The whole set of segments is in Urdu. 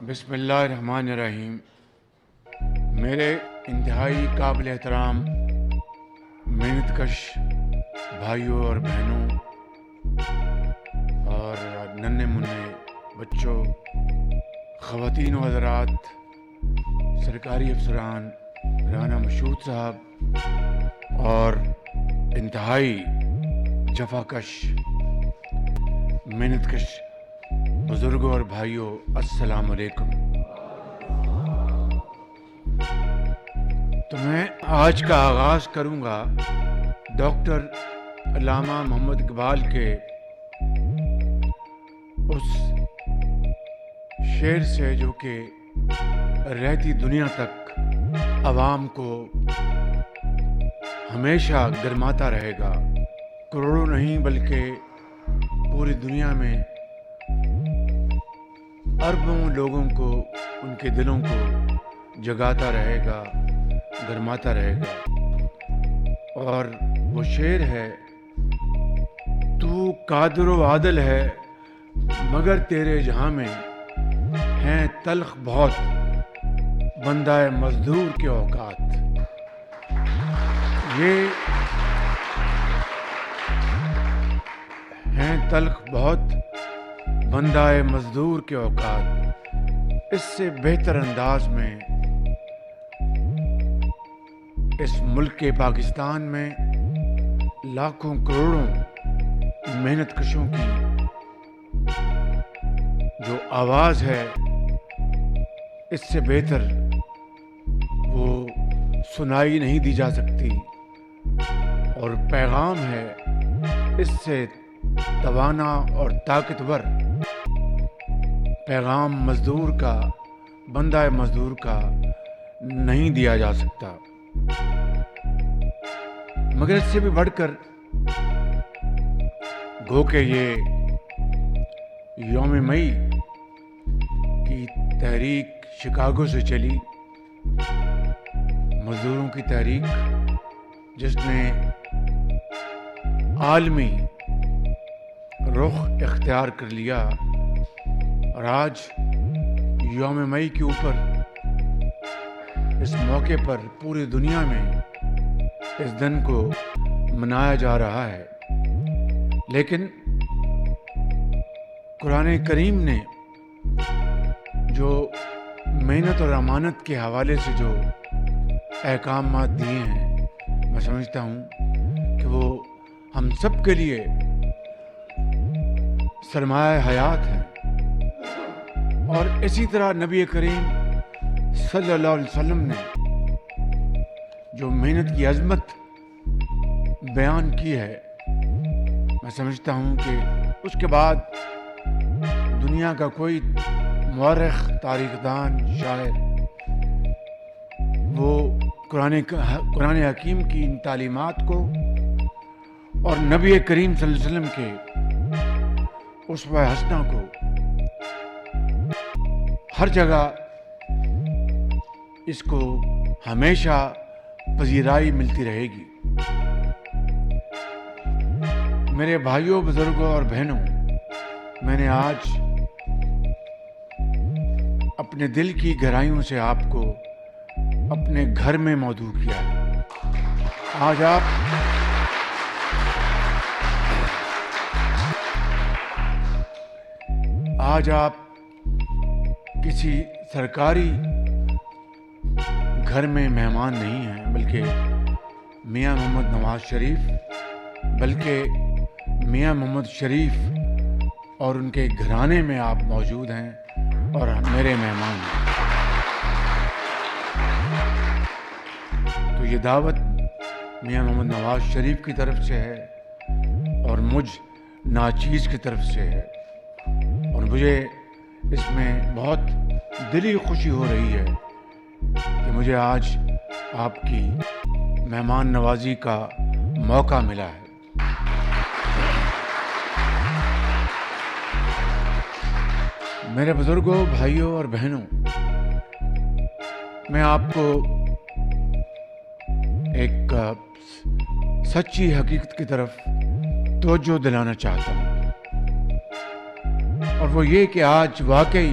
بسم اللہ الرحمن الرحیم۔ میرے انتہائی قابل احترام محنت کش بھائیوں اور بہنوں اور ننھے منھے بچوں، خواتین و حضرات، سرکاری افسران، رانا مشہود صاحب اور انتہائی جفا کش محنت کش بزرگوں اور بھائیوں، السلام علیکم۔ تو میں آج کا آغاز کروں گا ڈاکٹر علامہ محمد اقبال کے اس شعر سے جو کہ رہتی دنیا تک عوام کو ہمیشہ گرماتا رہے گا۔ کروڑوں نہیں بلکہ پوری دنیا میں اربوں لوگوں کو، ان کے دلوں کو جگاتا رہے گا، گرماتا رہے گا۔ اور وہ شعر ہے، تو قادر و عادل ہے مگر تیرے جہاں میں ہیں تلخ بہت بندہ مزدور کے اوقات۔ یہ ہیں تلخ بہت بندہ مزدور کے اوقات۔ اس سے بہتر انداز میں اس ملک پاکستان میں لاکھوں کروڑوں محنت کشوں کی جو آواز ہے، اس سے بہتر وہ سنائی نہیں دی جا سکتی، اور پیغام ہے اس سے توانا اور طاقتور پیغام مزدور کا، بندہ مزدور کا نہیں دیا جا سکتا۔ مگر اس سے بھی بڑھ کر گو کہ یہ یوم مئی کی تحریک شکاگو سے چلی، مزدوروں کی تحریک جس نے عالمی رخ اختیار کر لیا، اور آج یوم مئی کے اوپر اس موقع پر پوری دنیا میں اس دن کو منایا جا رہا ہے۔ لیکن قرآن کریم نے جو محنت اور امانت کے حوالے سے جو احکامات دیے ہیں، میں سمجھتا ہوں کہ وہ ہم سب کے لیے سرمایہ حیات ہے۔ اور اسی طرح نبی کریم صلی اللہ علیہ وسلم نے جو محنت کی عظمت بیان کی ہے، میں سمجھتا ہوں کہ اس کے بعد دنیا کا کوئی مورخ، تاریخ دان، شاعر وہ قرآن حکیم کی ان تعلیمات کو اور نبی کریم صلی اللہ علیہ وسلم کے اسوہ حسنہ کو ہر جگہ اس کو ہمیشہ پذیرائی ملتی رہے گی۔ میرے بھائیوں، بزرگوں اور بہنوں، میں نے آج اپنے دل کی گہرائیوں سے آپ کو اپنے گھر میں مودع کیا ہے۔ آج آپ کسی سرکاری گھر میں مہمان نہیں ہیں، بلکہ میاں محمد نواز شریف، بلکہ میاں محمد شریف اور ان کے گھرانے میں آپ موجود ہیں اور میرے مہمان ہیں۔ تو یہ دعوت میاں محمد نواز شریف کی طرف سے ہے اور مجھ ناچیز کی طرف سے ہے، اور مجھے اس میں بہت دلی خوشی ہو رہی ہے کہ مجھے آج آپ کی مہمان نوازی کا موقع ملا ہے۔ میرے بزرگوں، بھائیوں اور بہنوں، میں آپ کو ایک سچی حقیقت کی طرف توجہ دلانا چاہتا ہوں، اور وہ یہ کہ آج واقعی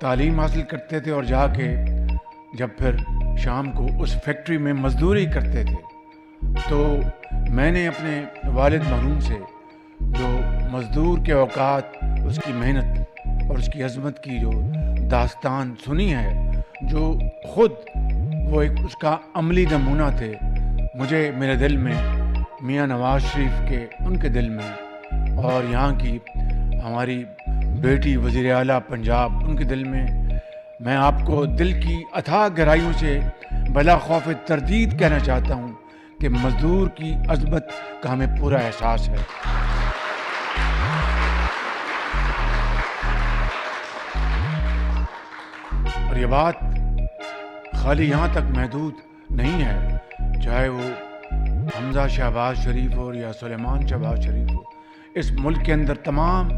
تعلیم حاصل کرتے تھے اور جا کے جب پھر شام کو اس فیکٹری میں مزدوری کرتے تھے. تو میں نے اپنے والد مرحوم سے جو مزدور کے اوقات، اس کی محنت اور اس کی عظمت کی جو داستان سنی ہے، جو خود وہ ایک اس کا عملی نمونہ تھے، مجھے میرے دل میں میاں نواز شریف کے، ان کے دل میں، اور یہاں کی ہماری بیٹی وزیر اعلیٰ پنجاب، ان کے دل میں آپ کو دل کی اتھاہ گہرائیوں سے بلا خوف تردید کہنا چاہتا ہوں کہ مزدور کی عظمت کا ہمیں پورا احساس ہے. اور یہ بات خالی یہاں تک محدود نہیں ہے، چاہے وہ حمزہ شہباز شریف ہو یا سلیمان شہباز شریف ہو. اس ملک کے اندر تمام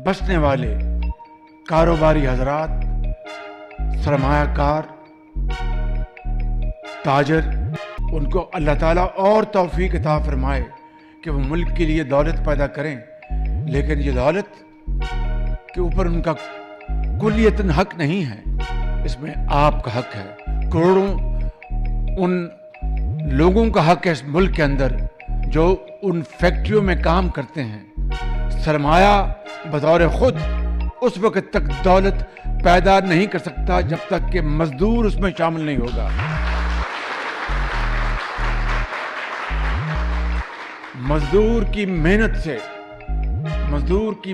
بسنے والے کاروباری حضرات، سرمایہ کار، تاجر، ان کو اللہ تعالیٰ اور توفیق عطا فرمائے کہ وہ ملک کے لیے دولت پیدا کریں، لیکن یہ دولت کے اوپر ان کا کلیتاً حق نہیں ہے. اس میں آپ کا حق ہے، کروڑوں ان لوگوں کا حق ہے اس ملک کے اندر جو ان فیکٹریوں میں کام کرتے ہیں. سرمایہ بطور خود اس وقت تک دولت پیدا نہیں کر سکتا جب تک کہ مزدور اس میں شامل نہیں ہوگا. مزدور کی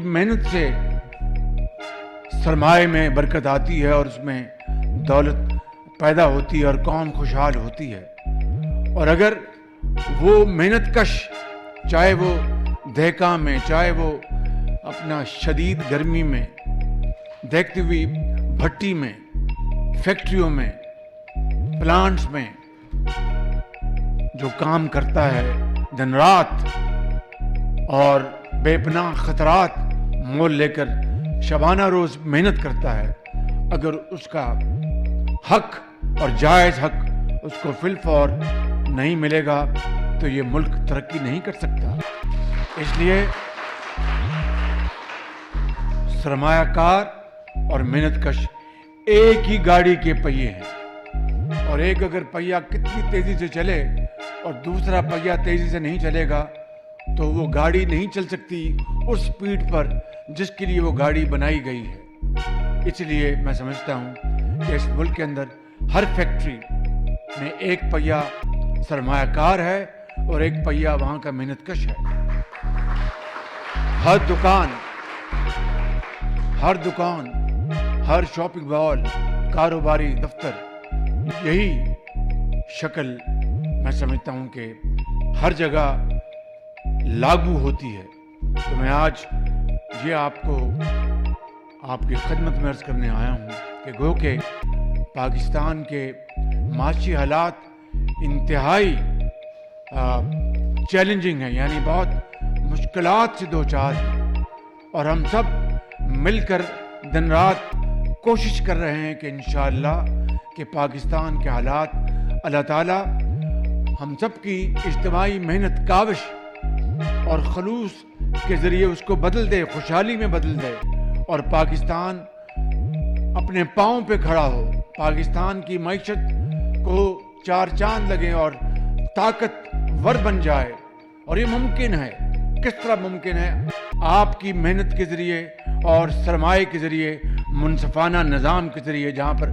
محنت سے سرمایہ میں برکت آتی ہے اور اس میں دولت پیدا ہوتی ہے اور قوم خوشحال ہوتی ہے. اور اگر وہ محنت کش، چاہے وہ دہکا میں، چاہے وہ اپنا شدید گرمی میں دیکھتی ہوئی بھٹی میں، فیکٹریوں میں، پلانٹس میں جو کام کرتا ہے دن رات اور بے پناہ خطرات مول لے کر شبانہ روز محنت کرتا ہے، اگر اس کا حق اور جائز حق اس کو فی الفور نہیں ملے گا تو یہ ملک ترقی نہیں کر سکتا. اس لیے سرمایہ کار اور محنت کش ایک ہی گاڑی کے پہیے ہیں، اور ایک اگر پہیہ کتنی تیزی سے چلے اور دوسرا پہیہ تیزی سے نہیں چلے گا تو وہ گاڑی نہیں چل سکتی اس سپیڈ پر جس کے لیے وہ گاڑی بنائی گئی ہے. اس لیے میں سمجھتا ہوں کہ اس ملک کے اندر ہر فیکٹری میں ایک پہیہ سرمایہ کار ہے اور ایک پہیہ وہاں کا محنت کش ہے. ہر دکان، ہر شاپنگ مال، کاروباری دفتر، یہی شکل میں سمجھتا ہوں کہ ہر جگہ لاگو ہوتی ہے. تو میں آج یہ آپ کو آپ کی خدمت میں عرض کرنے آیا ہوں کہ گو کہ پاکستان کے معاشی حالات انتہائی چیلنجنگ ہیں، یعنی بہت مشکلات سے دوچار ہیں، اور ہم سب مل کر دن رات کوشش کر رہے ہیں کہ انشاءاللہ کہ پاکستان کے حالات اللہ تعالیٰ ہم سب کی اجتماعی محنت کاوش اور خلوص کے ذریعے اس کو بدل دے، خوشحالی میں بدل دے، اور پاکستان اپنے پاؤں پہ کھڑا ہو، پاکستان کی معیشت کو چار چاند لگے اور طاقتور بن جائے. اور یہ ممکن ہے. کس طرح ممکن ہے؟ آپ کی محنت کے ذریعے اور سرمایہ کے ذریعے، منصفانہ نظام کے ذریعے، جہاں پر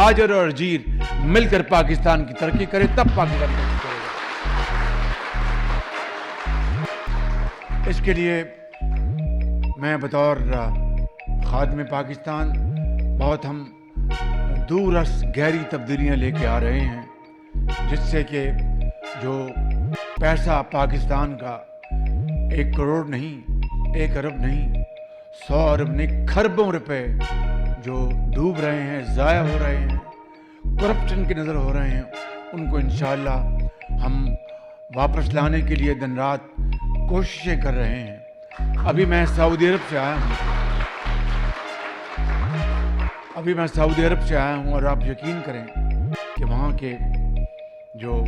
آجر اور اجیر مل کر پاکستان کی ترقی کرے، تب پاکستان ترقی کرے گا. اس کے لیے میں بطور خادم پاکستان بہت ہم دور از گہری تبدیلیاں لے کے آ رہے ہیں، جس سے کہ جو پیسہ پاکستان کا 1 کروڑ نہیں، 1 ارب نہیں، 100 ارب نہیں، کھربوں روپے جو ڈوب رہے ہیں، ضائع ہو رہے ہیں، کرپشن کی نظر ہو رہے ہیں، ان کو انشاءاللہ ہم واپس لانے کے لیے دن رات کوششیں کر رہے ہیں. ابھی میں سعودی عرب سے آیا ہوں اور آپ یقین کریں کہ وہاں کے جو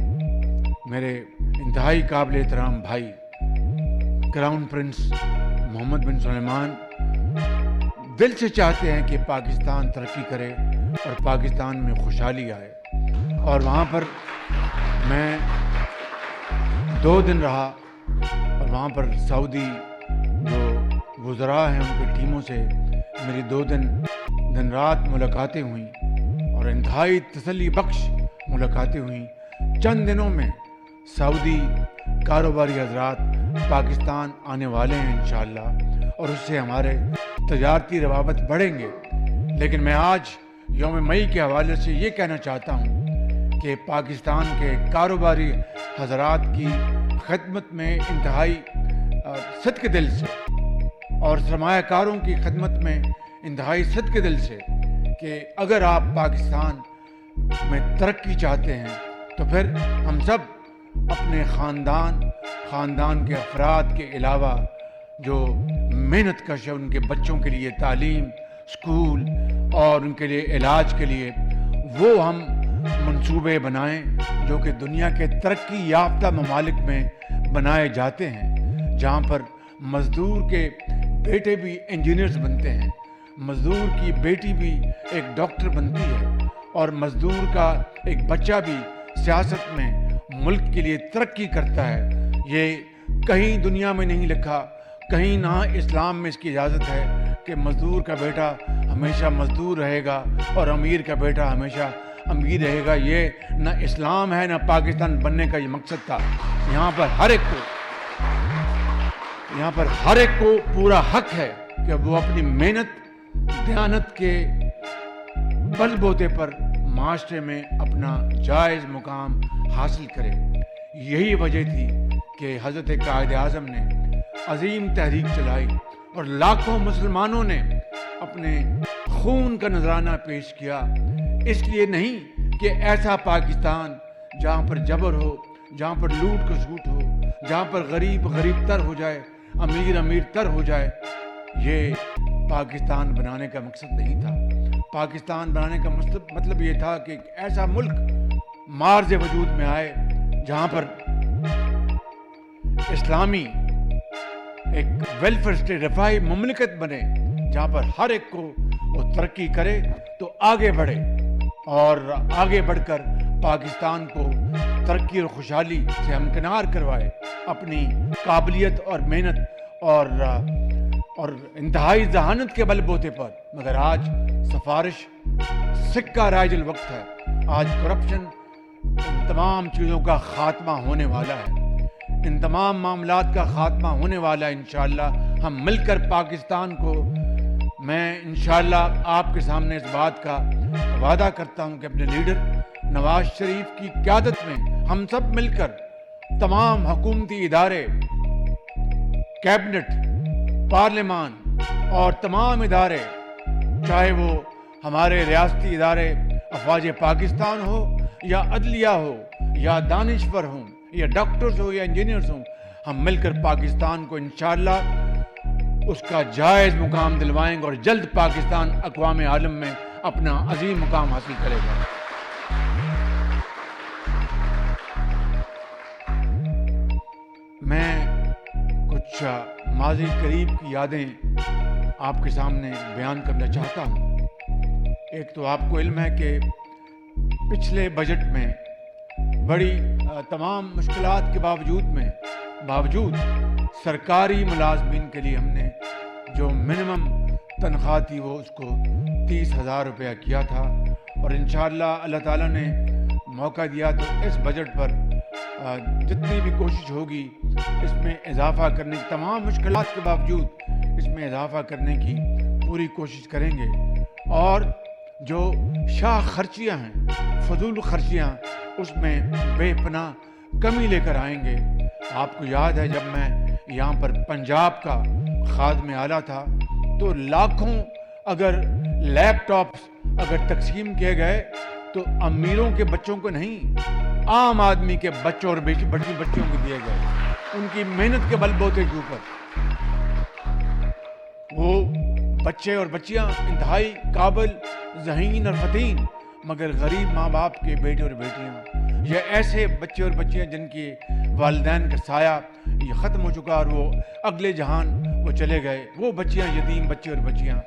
میرے انتہائی قابل احترام بھائی کراؤن پرنس محمد بن سلیمان دل سے چاہتے ہیں کہ پاکستان ترقی کرے اور پاکستان میں خوشحالی آئے. اور وہاں پر میں 2 دن رہا اور وہاں پر سعودی جو وزراء ہیں ان کی ٹیموں سے میری 2 دن رات ملاقاتیں ہوئیں اور انتہائی تسلی بخش ملاقاتیں ہوئیں. چند دنوں میں سعودی کاروباری حضرات پاکستان آنے والے ہیں انشاءاللہ اور اس سے ہمارے تجارتی روابط بڑھیں گے. لیکن میں آج یوم مئی کے حوالے سے یہ کہنا چاہتا ہوں کہ پاکستان کے کاروباری حضرات کی خدمت میں انتہائی صدق دل سے اور سرمایہ کاروں کی خدمت میں انتہائی صدق دل سے کہ اگر آپ پاکستان میں ترقی چاہتے ہیں تو پھر ہم سب اپنے خاندان کے افراد کے علاوہ جو محنت کش ہے ان کے بچوں کے لیے تعلیم، اسکول اور ان کے لیے علاج کے لیے وہ ہم منصوبے بنائیں جو کہ دنیا کے ترقی یافتہ ممالک میں بنائے جاتے ہیں، جہاں پر مزدور کے بیٹے بھی انجینئرز بنتے ہیں، مزدور کی بیٹی بھی ایک ڈاکٹر بنتی ہے اور مزدور کا ایک بچہ بھی سیاست میں ملک کے لیے ترقی کرتا ہے. یہ کہیں دنیا میں نہیں لکھا، کہیں نہ اسلام میں اس کی اجازت ہے کہ مزدور کا بیٹا ہمیشہ مزدور رہے گا اور امیر کا بیٹا ہمیشہ امیر رہے گا. یہ نہ اسلام ہے نہ پاکستان بننے کا یہ مقصد تھا. یہاں پر ہر ایک کو پورا حق ہے کہ وہ اپنی محنت دیانت کے بل بوتے پر معاشرے میں اپنا جائز مقام حاصل کرے. یہی وجہ تھی کہ حضرت قائد اعظم نے عظیم تحریک چلائی اور لاکھوں مسلمانوں نے اپنے خون کا نذرانہ پیش کیا. اس لیے نہیں کہ ایسا پاکستان جہاں پر جبر ہو، جہاں پر لوٹ کھسوٹ ہو، جہاں پر غریب تر ہو جائے، امیر تر ہو جائے. یہ پاکستان بنانے کا مقصد نہیں تھا. پاکستان بنانے کا مطلب یہ تھا کہ ایک ایسا ملک مارز وجود میں آئے جہاں پر اسلامی ایک ویلفیئر اسٹیٹ، رفاہی مملکت بنے، جہاں پر ہر ایک کو وہ ترقی کرے تو آگے بڑھے اور آگے بڑھ کر پاکستان کو ترقی اور خوشحالی سے ہمکنار کروائے اپنی قابلیت اور محنت اور انتہائی ذہانت کے بل بوتے پر. مگر آج سفارش سکہ رائج الوقت ہے. آج کرپشن ان تمام چیزوں کا خاتمہ ہونے والا ہے، ان تمام معاملات کا خاتمہ ہونے والا ہے انشاءاللہ. ہم مل کر پاکستان کو، میں انشاءاللہ آپ کے سامنے اس بات کا وعدہ کرتا ہوں کہ اپنے لیڈر نواز شریف کی قیادت میں ہم سب مل کر تمام حکومتی ادارے، کیبنٹ، پارلیمان اور تمام ادارے، چاہے وہ ہمارے ریاستی ادارے افواج پاکستان ہو یا عدلیہ ہو یا دانشور ہوں یا ڈاکٹرز ہو یا انجینئرز ہوں، ہم مل کر پاکستان کو انشاءاللہ اس کا جائز مقام دلوائیں گے اور جلد پاکستان اقوام عالم میں اپنا عظیم مقام حاصل کرے گا. میں کچھ ماضی قریب کی یادیں آپ کے سامنے بیان کرنا چاہتا ہوں. ایک تو آپ کو علم ہے کہ پچھلے بجٹ میں بڑی تمام مشکلات کے باوجود سرکاری ملازمین کے لیے ہم نے جو منیمم تنخواہ تھی وہ اس کو 30,000 روپیہ کیا تھا اور انشاءاللہ اللہ تعالیٰ نے موقع دیا تو اس بجٹ پر جتنی بھی کوشش ہوگی اس میں اضافہ کرنے کی، تمام مشکلات کے باوجود اس میں اضافہ کرنے کی پوری کوشش کریں گے. اور جو شاہ خرچیاں ہیں، فضول خرچیاں، اس میں بے پناہ کمی لے کر آئیں گے. آپ کو یاد ہے جب میں یہاں پر پنجاب کا خادم اعلیٰ تھا تو لاکھوں اگر لیپ ٹاپس اگر تقسیم کیے گئے تو امیروں کے بچوں کو نہیں، عام آدمی کے بچوں اور بچیوں کو دیے گئے، ان کی محنت کے بل بوتے کے اوپر. وہ بچے اور بچیاں انتہائی قابل، ذہین اور فتین، مگر غریب ماں باپ کے بیٹے اور بیٹیاں یا ایسے بچے اور بچیاں جن کی والدین کا سایہ یہ ختم ہو چکا اور وہ اگلے جہان وہ چلے گئے، وہ بچیاں، یتیم بچے اور بچیاں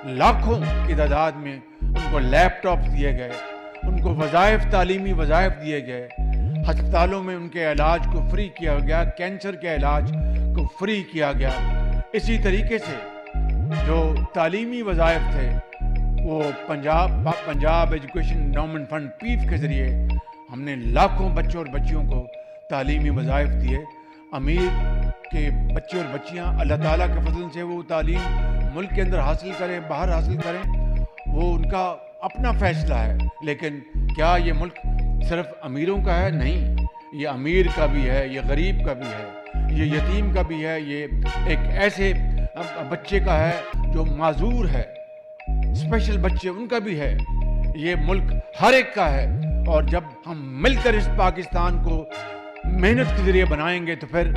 لاکھوں کی تعداد میں ان کو لیپ ٹاپ دیے گئے، ان کو وظائف، تعلیمی وظائف دیے گئے، ہسپتالوں میں ان کے علاج کو فری کیا گیا، کینسر کے علاج کو فری کیا گیا۔ اسی طریقے سے جو تعلیمی وظائف تھے وہ پنجاب ایجوکیشن انڈاؤمنٹ فنڈ پیف کے ذریعے ہم نے لاکھوں بچوں اور بچیوں کو تعلیمی وظائف دیے۔ امیر کے بچے اور بچیاں اللہ تعالیٰ کے فضل سے وہ تعلیم ملک کے اندر حاصل کریں، باہر حاصل کریں، وہ ان کا اپنا فیصلہ ہے، لیکن کیا یہ ملک صرف امیروں کا ہے؟ نہیں، یہ امیر کا بھی ہے، یہ غریب کا بھی ہے، یہ یتیم کا بھی ہے، یہ ایک ایسے بچے کا ہے جو معذور ہے، اسپیشل بچے ان کا بھی ہے، یہ ملک ہر ایک کا ہے۔ اور جب ہم مل کر اس پاکستان کو محنت کے ذریعے بنائیں گے تو پھر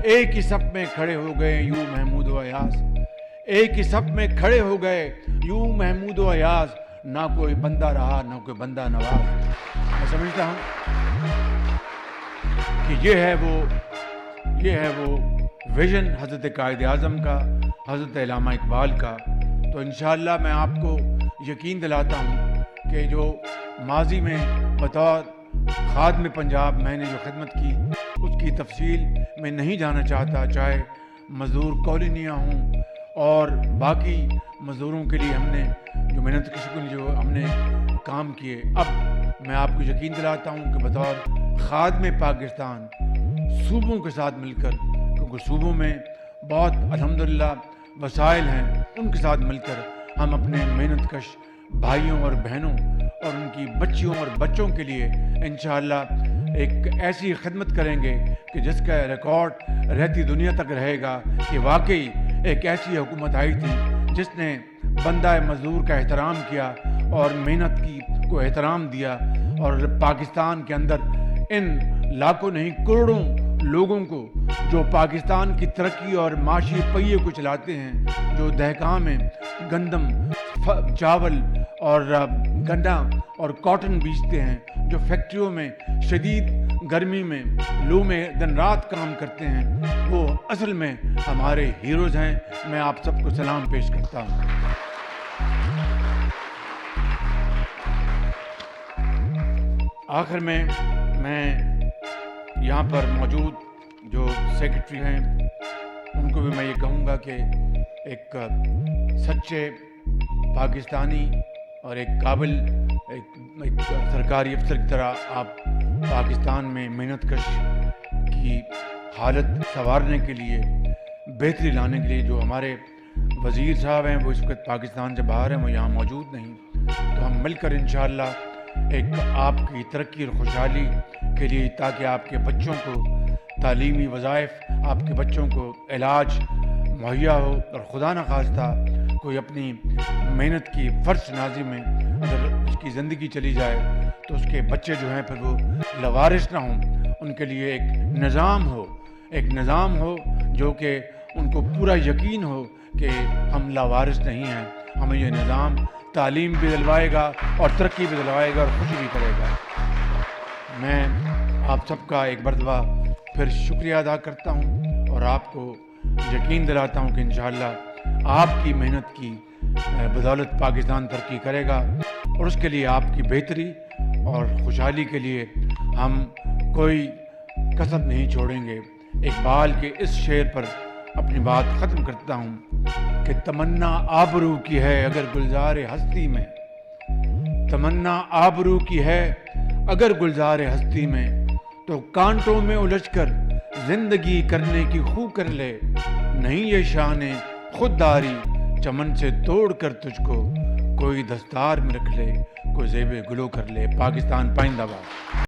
ایک ہی صف میں کھڑے ہو گئے یوں محمود و ایاز، ایک ہی صف میں کھڑے ہو گئے یوں محمود و ایاز، نہ کوئی بندہ رہا نہ کوئی بندہ نواز۔ میں سمجھتا ہوں کہ یہ ہے وہ ویژن حضرت قائد اعظم کا، حضرت علامہ اقبال کا۔ تو انشاءاللہ میں آپ کو یقین دلاتا ہوں کہ جو ماضی میں بطور خادم پنجاب میں نے جو خدمت کی اس کی تفصیل میں نہیں جانا چاہتا، چاہے مزدور کالونیاں ہوں اور باقی مزدوروں کے لیے ہم نے جو محنت کی شکل جو ہم نے کام کیے۔ اب میں آپ کو یقین دلاتا ہوں کہ بطور خادم پاکستان صوبوں کے ساتھ مل کر، کیونکہ صوبوں میں بہت الحمدللہ وسائل ہیں، ان کے ساتھ مل کر ہم اپنے محنت کش بھائیوں اور بہنوں اور ان کی بچیوں اور بچوں کے لیے انشاءاللہ ایک ایسی خدمت کریں گے کہ جس کا ریکارڈ رہتی دنیا تک رہے گا کہ واقعی ایک ایسی حکومت آئی تھی جس نے بندہ مزدور کا احترام کیا اور محنت کی کو احترام دیا، اور پاکستان کے اندر ان لاکھوں نہیں کروڑوں لوگوں کو جو پاکستان کی ترقی اور معاشی پہیے کو چلاتے ہیں، جو دہقاں میں گندم، چاول اور گنا اور کاٹن بیچتے ہیں، جو فیکٹریوں میں شدید گرمی میں لو میں دن رات کام کرتے ہیں، وہ اصل میں ہمارے ہیروز ہیں۔ میں آپ سب کو سلام پیش کرتا ہوں۔ آخر میں یہاں پر موجود جو سیکرٹری ہیں ان کو بھی میں یہ کہوں گا کہ ایک سچے پاکستانی اور ایک قابل ایک سرکاری افسر کی طرح آپ پاکستان میں محنت کش کی حالت سنوارنے کے لیے، بہتری لانے کے لیے، جو ہمارے وزیر صاحب ہیں وہ اس وقت پاکستان سے باہر ہیں، وہ یہاں موجود نہیں، تو ہم مل کر انشاءاللہ ایک آپ کی ترقی اور خوشحالی کے لیے، تاکہ آپ کے بچوں کو تعلیمی وظائف، آپ کے بچوں کو علاج مہیا ہو، اور خدا نخواستہ کوئی اپنی محنت کی فرش نازی میں اگر اس کی زندگی چلی جائے تو اس کے بچے جو ہیں پھر وہ لوارث نہ ہوں، ان کے لیے ایک نظام ہو جو کہ ان کو پورا یقین ہو کہ ہم لاوارث نہیں ہیں، ہمیں یہ نظام تعلیم بھی دلوائے گا اور ترقی بھی دلوائے گا اور خوشی بھی کرے گا۔ میں آپ سب کا ایک مرتبہ پھر شکریہ ادا کرتا ہوں اور آپ کو یقین دلاتا ہوں کہ انشاءاللہ آپ کی محنت کی بدولت پاکستان ترقی کرے گا، اور اس کے لیے آپ کی بہتری اور خوشحالی کے لیے ہم کوئی کسر نہیں چھوڑیں گے۔ اقبال کے اس شعر پر اپنی بات ختم کرتا ہوں کہ تمنا آبرو کی ہے اگر گلزار ہستی میں، تمنا آبرو کی ہے اگر گلزار ہستی میں، تو کانٹوں میں الجھ کر زندگی کرنے کی خو کر لے، نہیں یہ شان خودداری چمن سے توڑ کر تجھ کو کوئی دستار میں رکھ لے، کوئی زیب گلو کر لے۔ پاکستان پائندہ باد۔